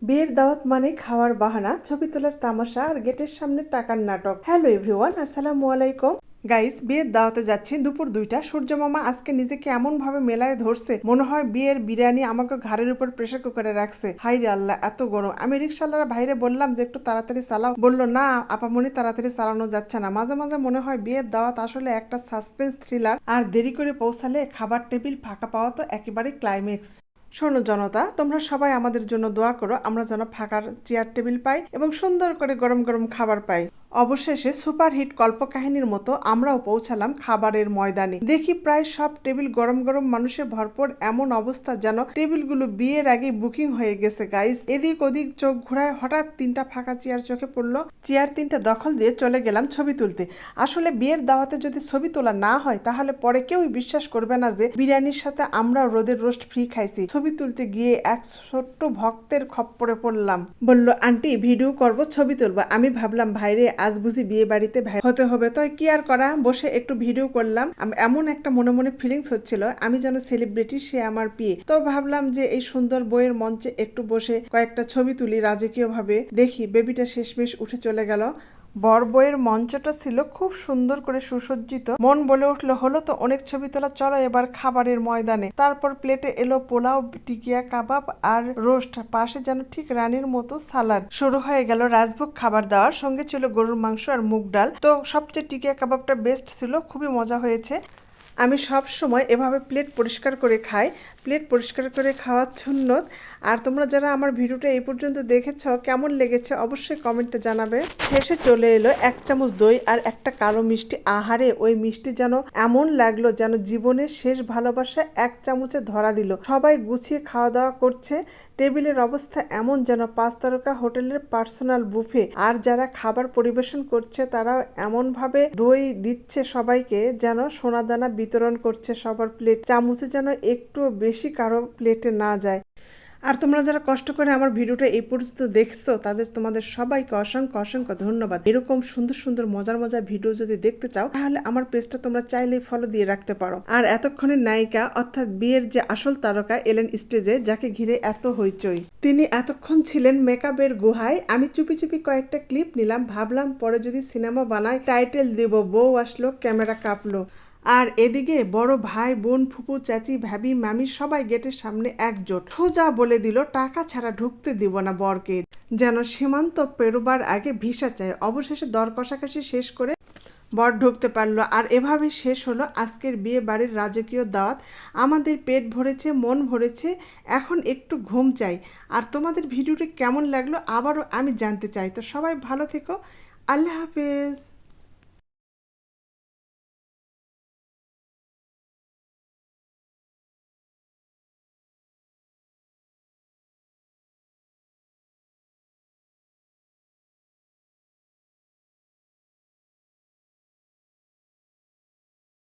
বিয়ের দাওয়াত মানে খাওয়ার বাহানা, ছবি তোলার তামাশা আর গেটের সামনে টাকার নাটক। হ্যালো এভরিওয়ান, আসসালামু আলাইকুম। গাইস, বিয়ের দাওয়াতে যাচ্ছি দুপুর 2টা। সূর্য মামা আজকে নিজেকে এমন ভাবে মেলায় ধরছে, মনে হয় বিয়ের বিরিয়ানি আমাকে ঘাড়ের উপর প্রেসার কুকারে রাখছে। হাই রে আল্লাহ, এত গরম। আমি রিক্সাওয়ালার ভাইরে বললাম যে একটু তাড়াতাড়ি চালাও, বললো না আপামনি তাড়াতাড়ি চালানো যাচ্ছে না। মাঝে মাঝে মনে হয় বিয়ের দাওয়াত আসলে একটা সাসপেন্স থ্রিলার, আর দেরি করে পৌঁছালে খাবার টেবিল ফাঁকা পাওয়া তো একেবারে ক্লাইম্যাক্স। শোনো জনতা, তোমরা সবাই আমাদের জন্য দোয়া করো, আমরা যেন ফাঁকার চেয়ার টেবিল পাই এবং সুন্দর করে গরম গরম খাবার পাই। অবশেষে সুপারহিট কল্পকাহিনীর মতো আমরাও পৌঁছালাম খাবারের ময়দানে। দেখি প্রায় সব টেবিল গরম গরম মানুষে ভরপুর, এমন অবস্থা যেন টেবিলগুলো বিয়ের আগে বুকিং হয়ে গেছে। গাইস, এদিক ওদিক চোখ ঘোরায় হঠাৎ 3টা ফাঁকা চেয়ার চোখে পড়লো। চেয়ার 3টা দখল দিয়ে চলে গেলাম ছবি তুলতে। আসলে বিয়ের দাওয়াতে যদি ছবি তোলা না হয় তাহলে পরে কেউই বিশ্বাস করবে না যে বিরিয়ানির সাথে আমরা রোদের রোস্ট ফ্রি খাইছি। ছবি তুলতে গিয়ে এক ছোট্ট ভক্তের খপ্পরে পড়লাম। বলল, আন্টি ভিডিও করব, ছবি তুলবো। আমি ভাবলাম ভাইরে আজ বুঝি বিয়ে বাড়িতে ভাই হতে হবে, তো কি আর করা, বসে একটু ভিডিও করলাম। এমন একটা মনে মনে ফিলিংস হচ্ছিল আমি যেন সেলিব্রিটি, সে আমার বিয়ে। তো ভাবলাম যে এই সুন্দর বইয়ের মঞ্চে একটু বসে কয়েকটা ছবি তুলি রাজকীয় ভাবে। দেখি বেবিটা শেষমেশ উঠে চলে গেল। বর বইয়ের মঞ্চটা ছিল খুব সুন্দর করে সুসজ্জিত। মন বলে উঠলো, হলো তো অনেক ছবি তোলা, চলো এবার খাবারের ময়দানে। তারপর প্লেটে এলো পোলাও, টিকিয়া কাবাব আর রোস্ট, পাশে যেন ঠিক রানীর মতো সালাড। শুরু হয়ে গেল রাজভোগ খাবার দাবার, সঙ্গে ছিল গরুর মাংস আর মুগ ডাল। তো সবচেয়ে টিকিয়া কাবাবটা বেস্ট ছিল, খুবই মজা হয়েছে। আমি সব সময় এভাবে প্লেট পরিষ্কার করে খাই, প্লেট পরিষ্কার করে খাওয়ার সুন্নত। আর তোমরা যারা আমার ভিডিওটা এই পর্যন্ত দেখেছ, কেমন লেগেছে অবশ্যই কমেন্টে জানাবে। শেষে চলে এলো 1 চামচ দই আর একটা কালো মিষ্টি। আহারে, ওই মিষ্টি যেন এমন লাগলো যেন জীবনের শেষ ভালোবাসা 1 চামচে ধরা দিল। সবাই গুছিয়ে খাওয়া দাওয়া করছে, টেবিলের অবস্থা এমন যেন 5 তারকা হোটেলের পার্সোনাল বুফে। আর যারা খাবার পরিবেশন করছে তারাও এমনভাবে দই দিচ্ছে সবাইকে যেন সোনাদানা বিতরণ করছে সবার প্লেট। চামচে যেন একটু বেশি কারো প্লেটে না যায়। আর তোমরা যারা কষ্ট করে আমার ভিডিওটা এই পর্যন্ত দেখছো, তোমাদের সবাইকে অসংখ্য অসংখ্য ধন্যবাদ। এরকম সুন্দর সুন্দর মজার মজার ভিডিও যদি দেখতে চাও তাহলে আমার পেজটা তোমরা চাইলেই ফলো দিয়ে রাখতে পারো। আর এতক্ষণের নায়িকা অর্থাৎ বিয়ের যে আসল তারকা এলেন স্টেজে, যাকে ঘিরে এত হইচই, তিনি এতক্ষণ ছিলেন মেকআপের গুহায়। আমি চুপি চুপি কয়েকটা ক্লিপ নিলাম, ভাবলাম পরে যদি সিনেমা বানাই টাইটেল দেব বউ আসলো ক্যামেরা কাঁপলো। আর এদিকে বড় ভাই বোন ফুপু চাচি ভাবি মামি সবাই গেটের সামনে একজোট, সোজা বলে দিল টাকা ছাড়া ঢুকতে দিব না বরকে, যেন সীমান্ত পেরোবার আগে ভিসা চায়। অবশেষে দর কষাকষি শেষ করে বর ঢুকতে পারলো। আর এভাবে শেষ হলো আজকের বিয়ে বাড়ির রাজকীয় দাওয়াত। আমাদের পেট ভরেছে, মন ভরেছে, এখন একটু ঘুম চাই। আর তোমাদের ভিডিওটি কেমন লাগলো আবারও আমি জানতে চাই। তো সবাই ভালো থেকো, আল্লাহ হাফেজ।